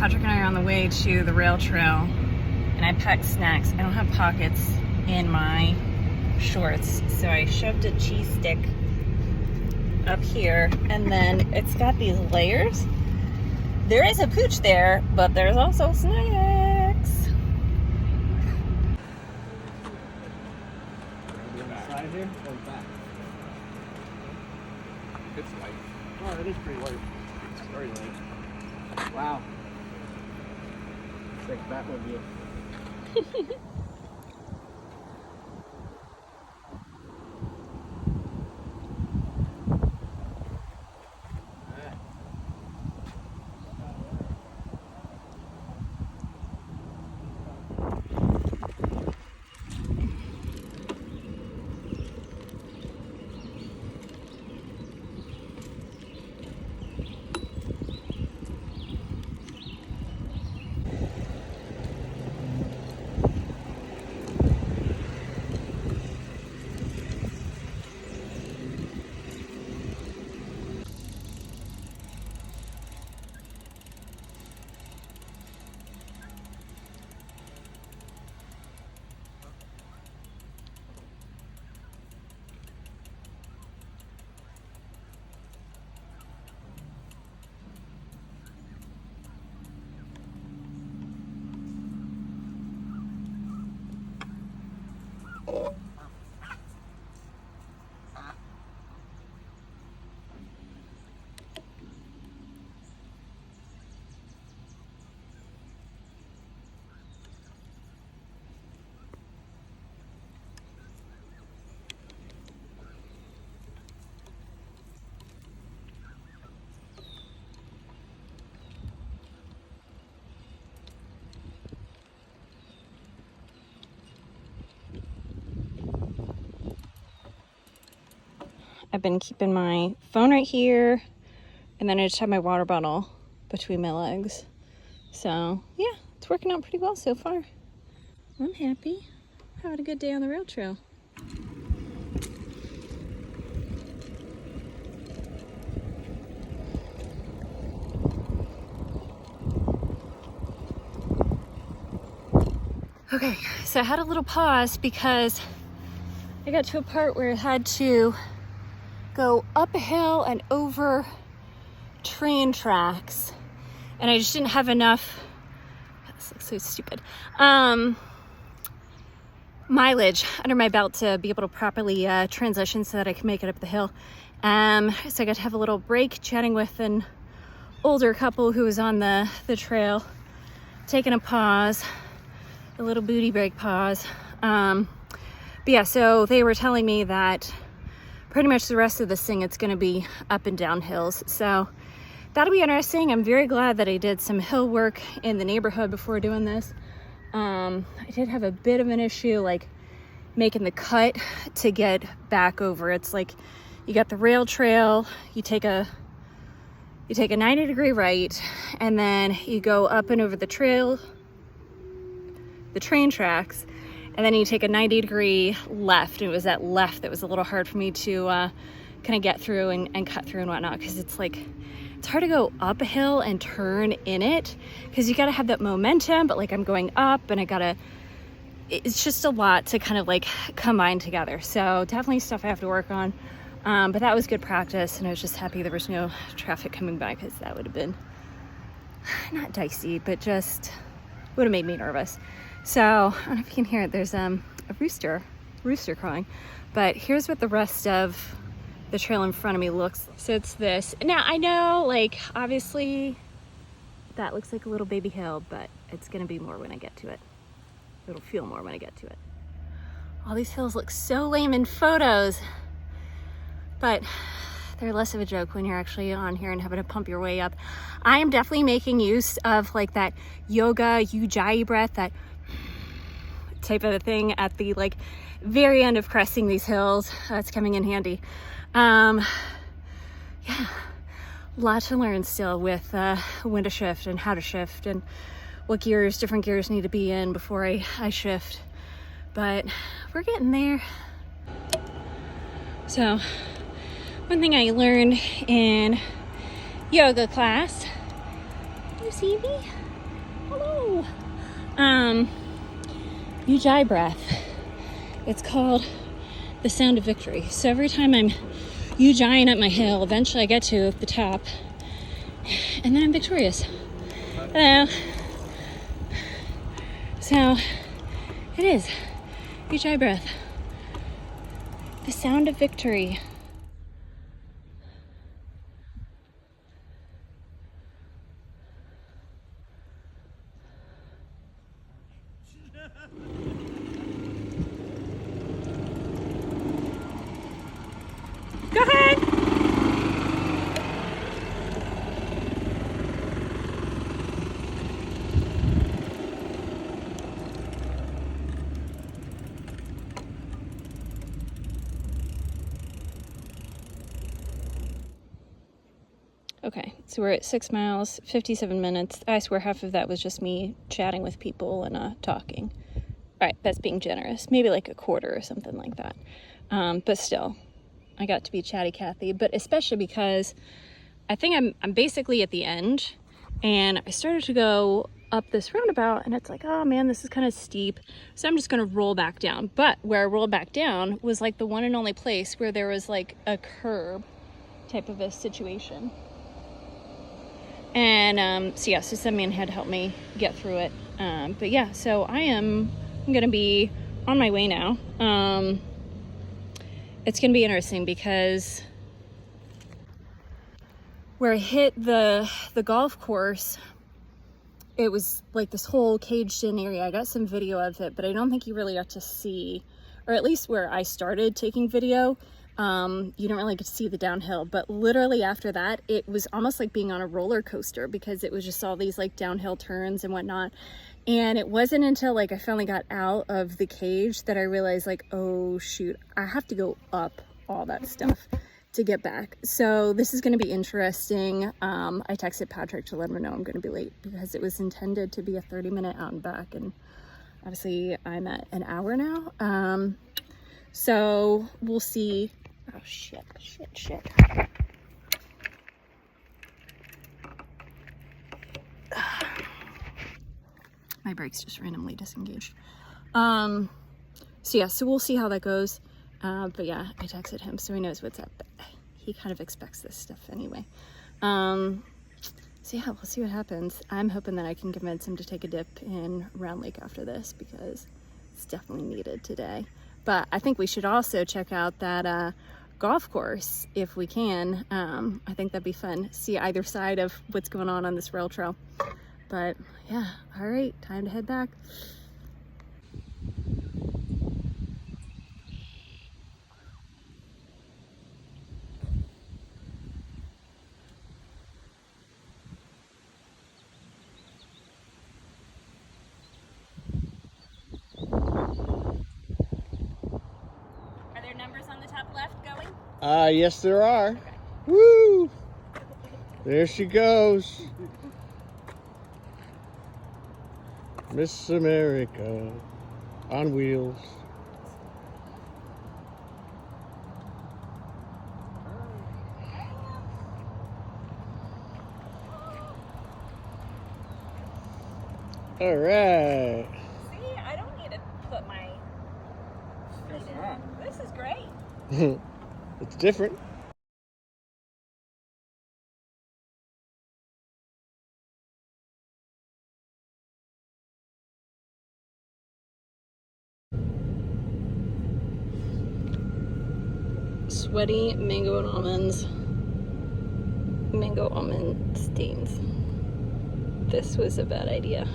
Patrick and I are on the way to the rail trail, and I packed snacks. I don't have pockets in my shorts, so I shoved a cheese stick up here, and then it's got these layers. There is a pooch there, but there's also snacks. Side here or back? It's light. Oh, it is pretty light. It's very light. Wow. It's like back with you. I've been keeping my phone right here, and then I just have my water bottle between my legs. So yeah, it's working out pretty well so far. I'm happy. Having a good day on the rail trail. Okay, so I had a little pause because I got to a part where I had to go up a hill and over train tracks, and I just didn't have enough, this looks so stupid, mileage under my belt to be able to properly transition so that I can make it up the hill. So I got to have a little break chatting with an older couple who was on the trail, taking a pause, a little booty break pause. But yeah, so they were telling me that pretty much the rest of this thing, it's gonna be up and down hills. So that'll be interesting. I'm very glad that I did some hill work in the neighborhood before doing this. I did have a bit of an issue like making the cut to get back over. It's like you got the rail trail, you take a 90-degree right, and then you go up and over the trail, the train tracks, and then you take a 90-degree left. It was that left that was a little hard for me to kind of get through and cut through and whatnot, because it's hard to go up a hill and turn in it, because you got to have that momentum, but like I'm going up and it's just a lot to kind of like combine together. So definitely stuff I have to work on. But that was good practice, and I was just happy there was no traffic coming by, because that would have been not dicey, but just would have made me nervous. So I don't know if you can hear it, there's a rooster crowing, but here's what the rest of the trail in front of me looks like. So it's this. Now I know, like, obviously that looks like a little baby hill, but it's gonna be more when I get to it. It'll feel more when I get to it. All these hills look so lame in photos, but they're less of a joke when you're actually on here and having to pump your way up. I am definitely making use of like that yoga ujjayi breath, that type of a thing at the like very end of cresting these hills. It's coming in handy. Yeah, a lot to learn still with when to shift and how to shift and what different gears need to be in before I shift. But we're getting there. So one thing I learned in yoga class, you see me? Hello. Ujjayi breath. It's called the sound of victory. So every time I'm ujjayiing up my hill, eventually I get to the top, and then I'm victorious. Hello. So it is Ujjayi breath. The sound of victory. Go ahead. Okay, so we're at 6 miles, 57 minutes. I swear half of that was just me chatting with people and talking. All right, that's being generous. Maybe like a quarter or something like that. But still, I got to be chatty Cathy, but especially because I think I'm basically at the end, and I started to go up this roundabout, and it's like, oh man, this is kind of steep. So I'm just gonna roll back down. But where I rolled back down was like the one and only place where there was like a curb type of a situation. And so some man had helped me get through it. But yeah, so I'm gonna be on my way now. It's gonna be interesting because where I hit the golf course, it was like this whole caged in area. I got some video of it, but I don't think you really got to see, or at least where I started taking video, you don't really get to see the downhill. But literally after that, it was almost like being on a roller coaster, because it was just all these like downhill turns and whatnot. And it wasn't until like I finally got out of the cage that I realized like, oh shoot, I have to go up all that stuff to get back. So this is going to be interesting. I texted Patrick to let him know I'm going to be late, because it was intended to be a 30-minute out and back, and obviously I'm at an hour now. So we'll see. Oh shit. My brakes just randomly disengaged. So yeah, so we'll see how that goes. But yeah, I texted him so he knows what's up. He kind of expects this stuff anyway. So yeah, we'll see what happens. I'm hoping that I can convince him to take a dip in Round Lake after this, because it's definitely needed today. But I think we should also check out that golf course if we can. I think that'd be fun. See either side of what's going on this rail trail. But yeah, all right, time to head back. Are there numbers on the top left going? Yes, there are. Okay. Woo! There she goes. Miss America on wheels. All right. See, I don't need to put my feet in. This is great. It's different. Sweaty mango and almonds. Mango almond stains. This was a bad idea.